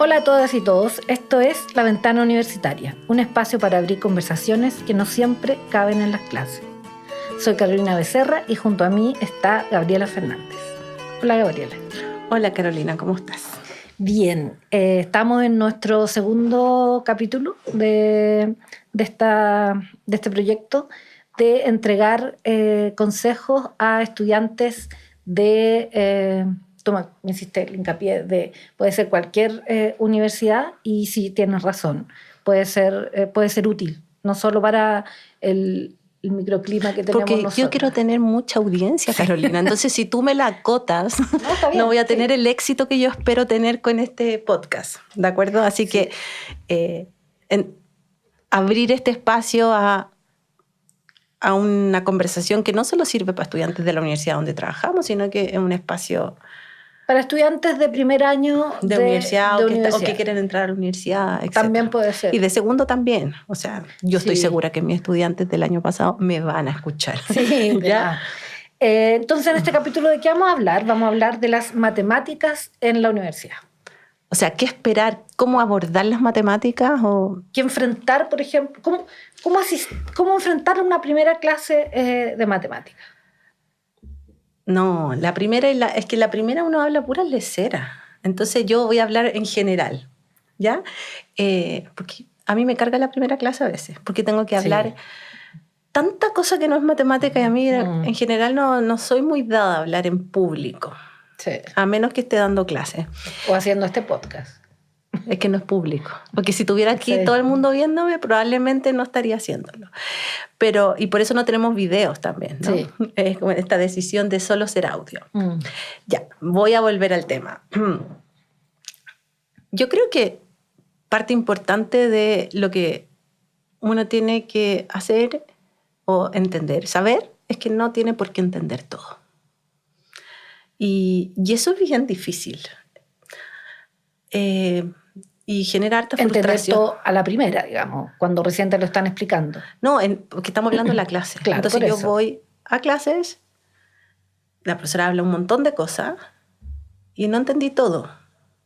Hola a todas y todos, esto es La Ventana Universitaria, un espacio para abrir conversaciones que no siempre caben en las clases. Soy Carolina Becerra y junto a mí está Gabriela Fernández. Hola Gabriela. Hola Carolina, ¿cómo estás? Bien, estamos en nuestro segundo capítulo de este proyecto de entregar consejos a estudiantes de... me hiciste el hincapié de, puede ser cualquier universidad y sí, tienes razón, puede ser útil, no solo para el microclima que tenemos Porque nosotros. yo quiero tener mucha audiencia, Carolina, entonces si tú me la acotas, no voy a tener el éxito que yo espero tener con este podcast, ¿de acuerdo? Así que abrir este espacio a una conversación que no solo sirve para estudiantes de la universidad donde trabajamos, sino que es un espacio... Para estudiantes de primer año de universidad, o que quieren entrar a la universidad, etc. También puede ser. Y de segundo también. O sea, yo estoy segura que mis estudiantes del año pasado me van a escuchar. Sí, ¿ya? Entonces, en este capítulo, ¿de qué vamos a hablar? Vamos a hablar de las matemáticas en la universidad. O sea, ¿qué esperar? ¿Cómo abordar las matemáticas? ¿Qué enfrentar, por ejemplo? ¿Cómo enfrentar una primera clase de matemáticas? No, la primera es que la primera uno habla pura lecera. Entonces yo voy a hablar en general, ¿ya? Porque a mí me carga la primera clase a veces, porque tengo que hablar tanta cosa que no es matemática y a mí en general no soy muy dada a hablar en público, a menos que esté dando clases. O haciendo este podcast. Es que no es público. Porque si tuviera aquí todo el mundo viéndome, probablemente no estaría haciéndolo. Y por eso no tenemos videos también, ¿no? Sí. Es como esta decisión de solo ser audio. Ya, voy a volver al tema. Yo creo que parte importante de lo que uno tiene que hacer o entender, saber, es que no tiene por qué entender todo. Y eso es bien difícil. Y genera harta frustración. Entender todo a la primera, digamos, cuando recién te lo están explicando. No, porque estamos hablando de la clase. Claro, entonces yo voy a clases, la profesora habla un montón de cosas y no entendí todo.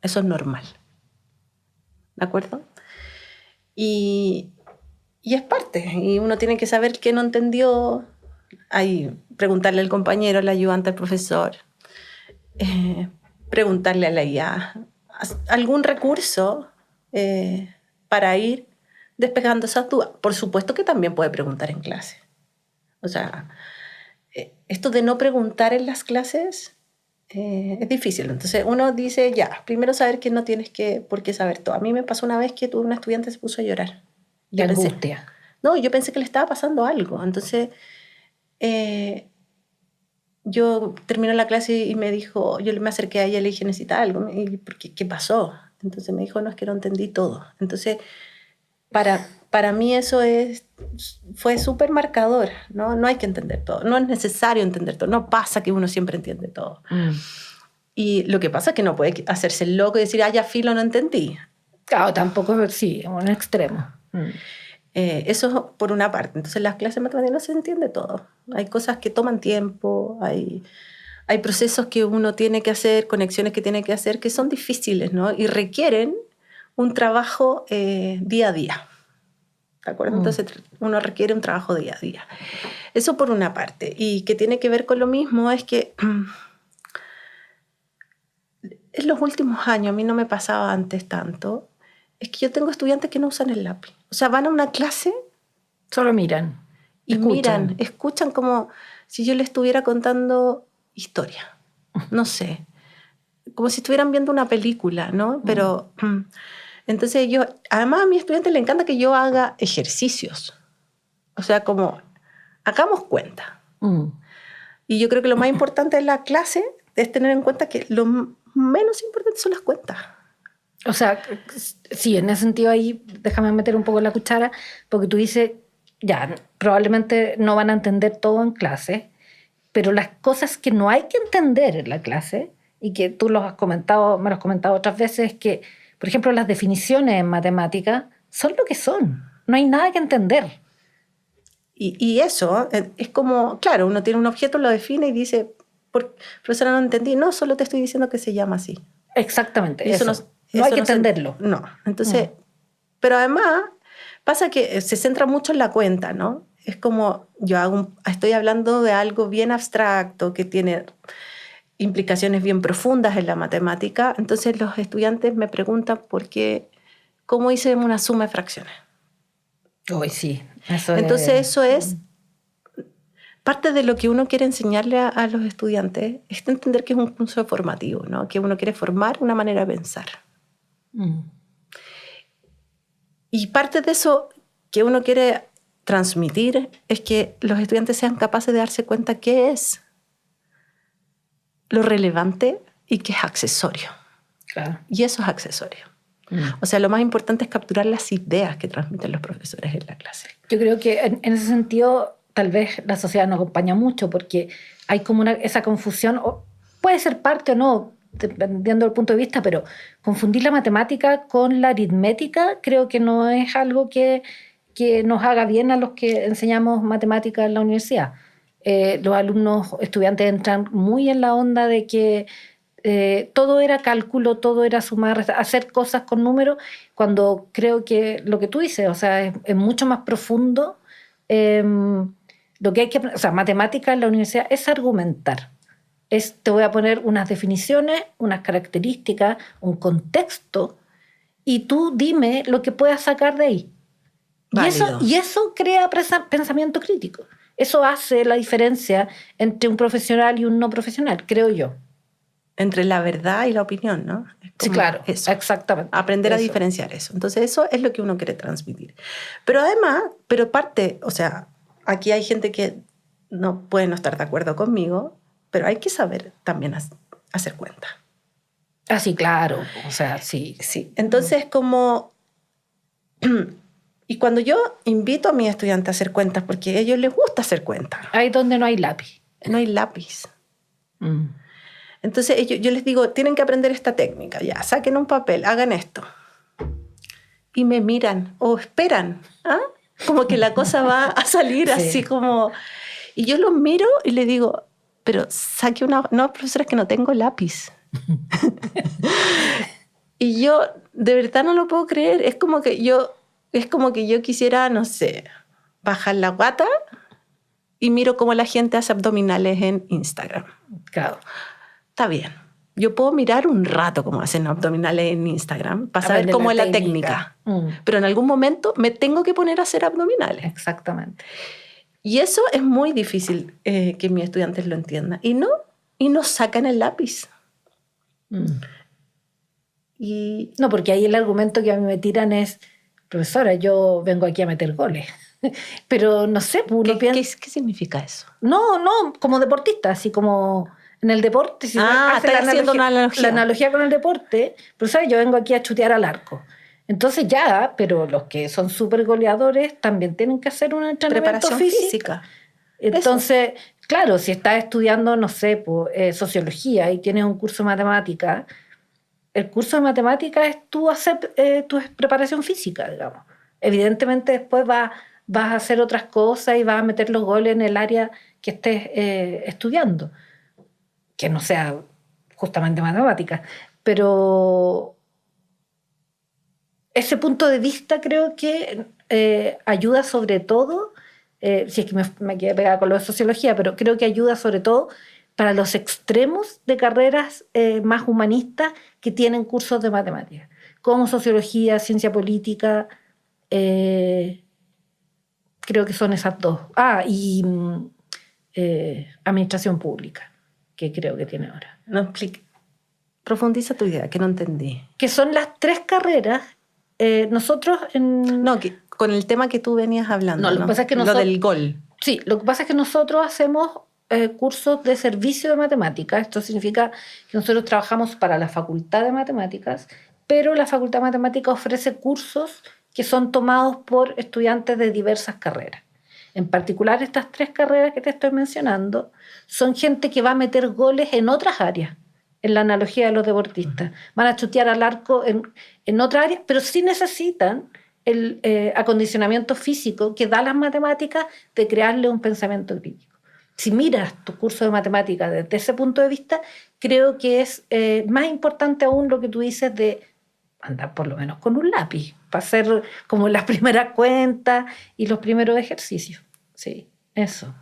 Eso es normal. ¿De acuerdo? Y es parte. Y uno tiene que saber qué no entendió. Ahí, preguntarle al compañero, al ayudante, al profesor. Preguntarle a la IA. Algún recurso para ir despejando esas dudas. Por supuesto que también puede preguntar en clase. O sea, esto de no preguntar en las clases es difícil. Entonces uno dice, ya, primero saber que no tienes por qué saber todo. A mí me pasó una vez que tuve una estudiante que se puso a llorar. De angustia. Yo pensé que le estaba pasando algo. Entonces yo terminé la clase y me dijo, yo me acerqué a ella y le dije, necesita algo. Y, ¿qué pasó? Entonces me dijo, no, es que no entendí todo. Entonces, para mí eso fue súper marcador, ¿no? No hay que entender todo, no es necesario entender todo, no pasa que uno siempre entiende todo. Y lo que pasa es que no puede hacerse el loco y decir, ya filo, no entendí. Claro, tampoco es un extremo. Eso por una parte. Entonces, en las clases de matemáticas no se entiende todo. Hay cosas que toman tiempo, hay procesos que uno tiene que hacer, conexiones que tiene que hacer, que son difíciles, ¿no? Y requieren un trabajo día a día. ¿De acuerdo? Entonces, uno requiere un trabajo día a día. Eso por una parte. Y que tiene que ver con lo mismo es que en los últimos años, a mí no me pasaba antes tanto, es que yo tengo estudiantes que no usan el lápiz. O sea, van a una clase... Solo miran. Y escuchan como si yo le estuviera contando historia. No sé. Como si estuvieran viendo una película, ¿no? Pero... Entonces además a mis estudiantes les encanta que yo haga ejercicios. O sea, como, hagamos cuenta. Y yo creo que lo más importante de la clase es tener en cuenta que lo menos importante son las cuentas. O sea, sí, en ese sentido ahí déjame meter un poco la cuchara, porque tú dices, ya, probablemente no van a entender todo en clase, pero las cosas que no hay que entender en la clase, y que tú me lo has comentado otras veces, es que, por ejemplo, las definiciones en matemática son lo que son. No hay nada que entender. Y eso es como, claro, uno tiene un objeto, lo define y dice, profesora, no entendí. No, solo te estoy diciendo que se llama así. Exactamente. Y eso No hay que entenderlo. No, entonces, pero además pasa que se centra mucho en la cuenta, ¿no? Es como estoy hablando de algo bien abstracto que tiene implicaciones bien profundas en la matemática, entonces los estudiantes me preguntan cómo hice una suma de fracciones. Uy, sí. Entonces eso es parte de lo que uno quiere enseñarle a los estudiantes, es entender que es un curso formativo, ¿no? Que uno quiere formar una manera de pensar. Y parte de eso que uno quiere transmitir es que los estudiantes sean capaces de darse cuenta qué es lo relevante y qué es accesorio. Claro. Y eso es accesorio. O sea, lo más importante es capturar las ideas que transmiten los profesores en la clase. Yo creo que en ese sentido tal vez la sociedad nos acompaña mucho porque hay como esa confusión, o puede ser parte o no, dependiendo del punto de vista, pero confundir la matemática con la aritmética creo que no es algo que nos haga bien a los que enseñamos matemáticas en la universidad. Los alumnos, estudiantes entran muy en la onda de que todo era cálculo, todo era sumar, hacer cosas con números, cuando creo que lo que tú dices, o sea, es mucho más profundo. Lo que hay que, o sea, matemática en la universidad es argumentar. Te voy a poner unas definiciones, unas características, un contexto, y tú dime lo que puedas sacar de ahí. Y eso crea pensamiento crítico. Eso hace la diferencia entre un profesional y un no profesional, creo yo. Entre la verdad y la opinión, ¿no? Sí, claro, eso. Exactamente. Aprender a diferenciar eso. Entonces, eso es lo que uno quiere transmitir. Pero además, o sea, aquí hay gente que no puede no estar de acuerdo conmigo, pero hay que saber también hacer cuenta. Ah, sí, claro. O sea, sí. Sí. Entonces, como... Y cuando yo invito a mis estudiantes a hacer cuentas, porque a ellos les gusta hacer cuentas. Ahí donde no hay lápiz. No hay lápiz. Entonces yo les digo, tienen que aprender esta técnica, ya, saquen un papel, hagan esto. Y me miran o esperan, ¿ah? Como que la cosa va a salir así como... Y yo los miro y les digo, pero saque no, profesora, es que no tengo lápiz. Y yo de verdad no lo puedo creer, es como que yo quisiera, no sé, bajar la guata y miro cómo la gente hace abdominales en Instagram. Claro. Está bien. Yo puedo mirar un rato cómo hacen abdominales en Instagram para saber cómo es la técnica. Pero en algún momento me tengo que poner a hacer abdominales. Exactamente. Y eso es muy difícil que mis estudiantes lo entiendan. Y no sacan el lápiz. Y... No, porque ahí el argumento que a mí me tiran es, profesora, yo vengo aquí a meter goles. Pero no sé, ¿Qué significa eso? No, como deportista, así como... En el deporte, si haciendo una analogía. La analogía con el deporte, pero ¿sabes? Yo vengo aquí a chutear al arco. Entonces pero los que son súper goleadores también tienen que hacer un entrenamiento física. Entonces, claro, si estás estudiando, no sé, sociología y tienes un curso de matemática, el curso de matemática es tu preparación física, digamos. Evidentemente después vas a hacer otras cosas y vas a meter los goles en el área que estés estudiando, que no sea justamente matemática, pero ese punto de vista creo que ayuda sobre todo, si es que me quedé pegada con lo de sociología, pero creo que ayuda sobre todo para los extremos de carreras más humanistas que tienen cursos de matemáticas, como sociología, ciencia política, creo que son esas dos. Y administración pública, que creo que tiene ahora. Profundiza tu idea, que no entendí. Que son las tres carreras. Nosotros con el tema que tú venías hablando. Lo que pasa es que lo del gol. Sí, lo que pasa es que nosotros hacemos cursos de servicio de matemáticas. Esto significa que nosotros trabajamos para la Facultad de Matemáticas, pero la Facultad de Matemáticas ofrece cursos que son tomados por estudiantes de diversas carreras. En particular, estas tres carreras que te estoy mencionando son gente que va a meter goles en otras áreas, en la analogía de los deportistas. Van a chutear al arco en otras áreas, pero sí necesitan el acondicionamiento físico que da las matemáticas de crearle un pensamiento crítico. Si miras tu curso de matemáticas desde ese punto de vista, creo que es más importante aún lo que tú dices de andar por lo menos con un lápiz para hacer como las primeras cuentas y los primeros ejercicios. Sí, eso.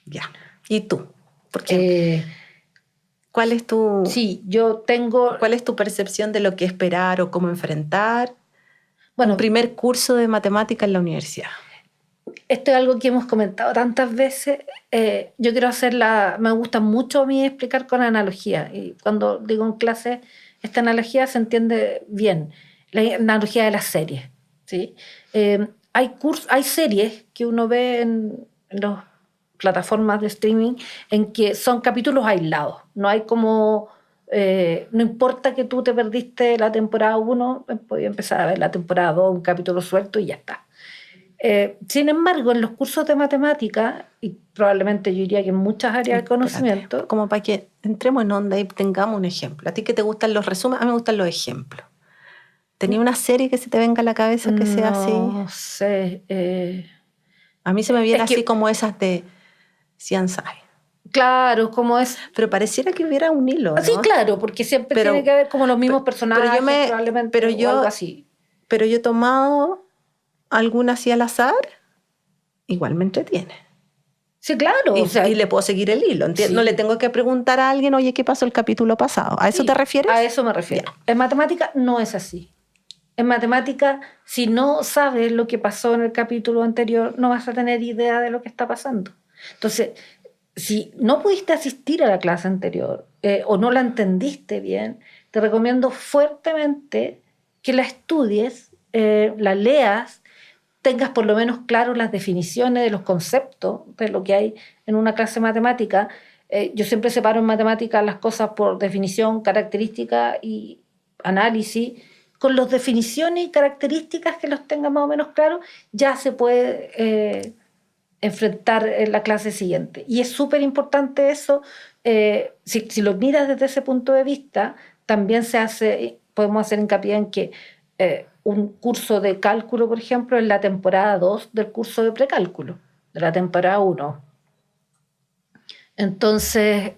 Ya. ¿Y tú? Porque ¿cuál es tu percepción de lo que esperar o cómo enfrentar un primer curso de matemática en la universidad? Esto es algo que hemos comentado tantas veces. Yo quiero me gusta mucho a mí explicar con analogía. Y cuando digo en clase, esta analogía se entiende bien. La analogía de las series. ¿Sí? Hay series que uno ve en las plataformas de streaming en que son capítulos aislados. No hay como... no importa que tú te perdiste la temporada 1, podías empezar a ver la temporada 2, un capítulo suelto y ya está. Sin embargo, en los cursos de matemática, y probablemente yo diría que en muchas áreas de conocimiento... Como para que entremos en onda y tengamos un ejemplo. ¿A ti que te gustan los resúmenes? A mí me gustan los ejemplos. ¿Tenía una serie que se te venga a la cabeza que sea así? No sé. A mí se me viene así como esas de CSI. Claro, como es... Pero pareciera que hubiera un hilo, ¿no? Sí, claro, porque siempre tiene que haber como los mismos personajes, probablemente, o algo así. Pero yo he tomado alguna así al azar, igual me entretiene. Sí, claro. Y le puedo seguir el hilo, ¿entiendes? Sí. No le tengo que preguntar a alguien, oye, ¿qué pasó el capítulo pasado? ¿A eso te refieres? A eso me refiero. Ya. En matemática no es así. En matemática, si no sabes lo que pasó en el capítulo anterior, no vas a tener idea de lo que está pasando. Entonces, si no pudiste asistir a la clase anterior o no la entendiste bien, te recomiendo fuertemente que la estudies, la leas, tengas por lo menos claro las definiciones de los conceptos de lo que hay en una clase de matemática. Yo siempre separo en matemática las cosas por definición, característica y análisis. Con las definiciones y características que los tengas más o menos claros, ya se puede enfrentar en la clase siguiente. Y es súper importante eso. Si lo miras desde ese punto de vista, también podemos hacer hincapié en que un curso de cálculo, por ejemplo, es la temporada 2 del curso de precálculo, de la temporada 1. Entonces,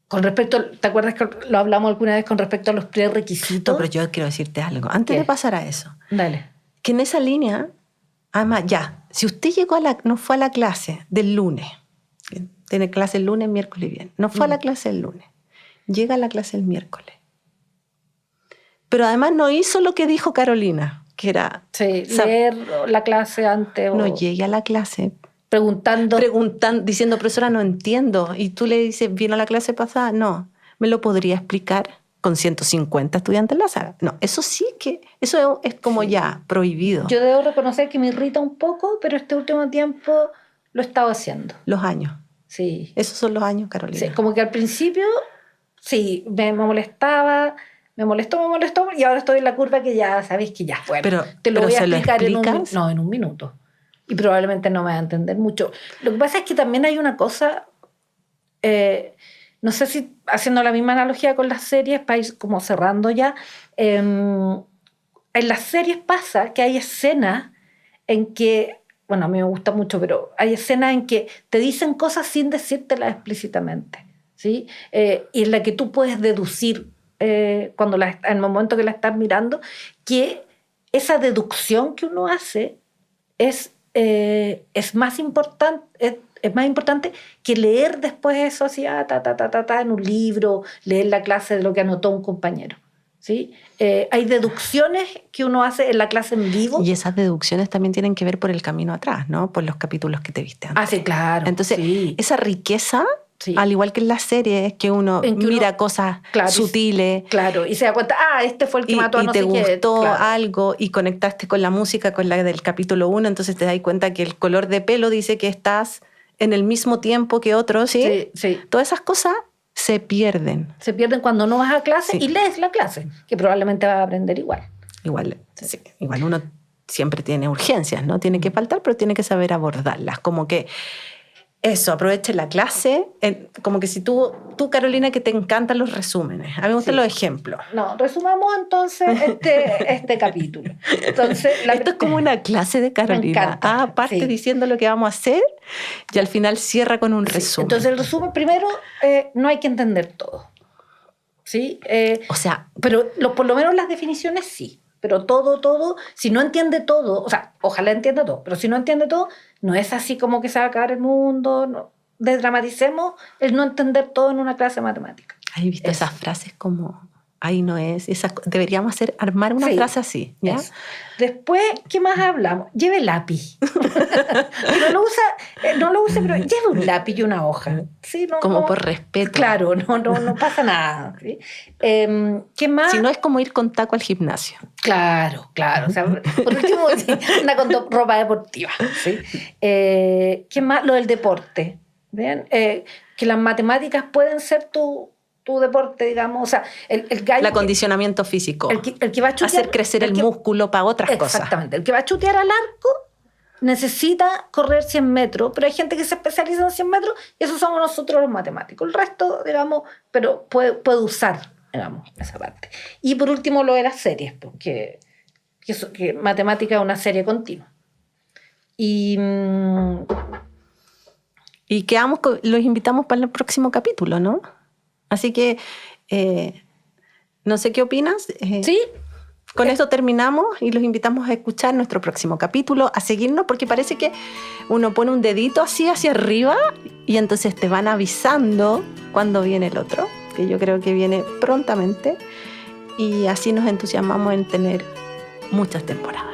con respecto, ¿te acuerdas que lo hablamos alguna vez con respecto a los prerequisitos? No, pero yo quiero decirte algo. Antes de pasar a eso, dale. Que en esa línea, además, si usted no fue a la clase del lunes, tiene clase el lunes, miércoles y viernes, no fue a la clase el lunes, llega a la clase el miércoles, pero además no hizo lo que dijo Carolina, que era... Sí, leer la clase antes. No llegue a la clase preguntando, diciendo, profesora, no entiendo. Y tú le dices, ¿vino a la clase pasada? No. ¿Me lo podría explicar con 150 estudiantes en la sala? No, eso sí que... Eso es como ya prohibido. Yo debo reconocer que me irrita un poco, pero este último tiempo lo he estado haciendo. Los años. Sí. Esos son los años, Carolina. Sí, como que al principio, sí, me molestaba... Me molestó, y ahora estoy en la curva que ya sabéis que ya, bueno, pero, te lo voy a explicar en un minuto. Y probablemente no me va a entender mucho. Lo que pasa es que también hay una cosa, no sé si haciendo la misma analogía con las series, para ir como cerrando ya, en las series pasa que hay escenas en que, bueno, a mí me gusta mucho, pero hay escenas en que te dicen cosas sin decírtelas explícitamente, ¿sí? Y en la que tú puedes deducir, en el momento que la estás mirando, que esa deducción que uno hace es más importante que leer después eso así, en un libro, leer la clase de lo que anotó un compañero, ¿sí? Hay deducciones que uno hace en la clase en vivo. Y esas deducciones también tienen que ver por el camino atrás, ¿no? Por los capítulos que te viste antes. Sí, claro. Entonces, esa riqueza... Sí. Al igual que en las series, que uno mira cosas sutiles. Claro, y se da cuenta, este fue el que mató a no sé qué. Y te gustó algo y conectaste con la música, con la del capítulo 1, entonces te das cuenta que el color de pelo dice que estás en el mismo tiempo que otros, ¿sí? Sí. Todas esas cosas se pierden. Se pierden cuando no vas a clase y lees la clase, que probablemente vas a aprender igual. Igual uno siempre tiene urgencias, ¿no? Tiene que faltar, pero tiene que saber abordarlas. Como que eso, aproveche la clase, como que si tú, Carolina, que te encantan los resúmenes. A mí me gustan los ejemplos. No, resumamos entonces este capítulo. Entonces, esto es como una clase de Carolina. Aparte diciendo lo que vamos a hacer y al final cierra con un resumen. Entonces el resumen, primero, no hay que entender todo. ¿sí? O sea, Pero por lo menos las definiciones sí. Pero todo, si no entiende todo, o sea, ojalá entienda todo, pero si no entiende todo, no es así como que se va a acabar el mundo. No. Desdramaticemos el no entender todo en una clase de matemáticas. ¿has visto esas frases como, ahí no es? Deberíamos armar una frase así, ¿ya? Eso. Después, ¿qué más hablamos? Lleve lápiz. Pero no lo use, pero lleve un lápiz y una hoja. ¿Sí? Como por respeto. Claro, no pasa nada. ¿Sí? ¿Qué más? Si no, es como ir con taco al gimnasio. Claro. O sea, por último, sí, anda con ropa deportiva. ¿Sí? ¿Qué más? Lo del deporte. ¿Bien? Que las matemáticas pueden ser tu deporte, digamos. O sea, el gallo. El acondicionamiento físico. El que va a chutear, hacer crecer el músculo para otras cosas. Exactamente. El que va a chutear al arco necesita correr 100 metros, pero hay gente que se especializa en 100 metros y esos somos nosotros los matemáticos. El resto, digamos, pero puede usar, digamos, esa parte. Y por último, lo de las series, porque que matemática es una serie continua. Y quedamos, los invitamos para el próximo capítulo, ¿no? Así que, no sé qué opinas. Sí. Con esto terminamos y los invitamos a escuchar nuestro próximo capítulo, a seguirnos, porque parece que uno pone un dedito así hacia arriba y entonces te van avisando cuando viene el otro, que yo creo que viene prontamente, y así nos entusiasmamos en tener muchas temporadas.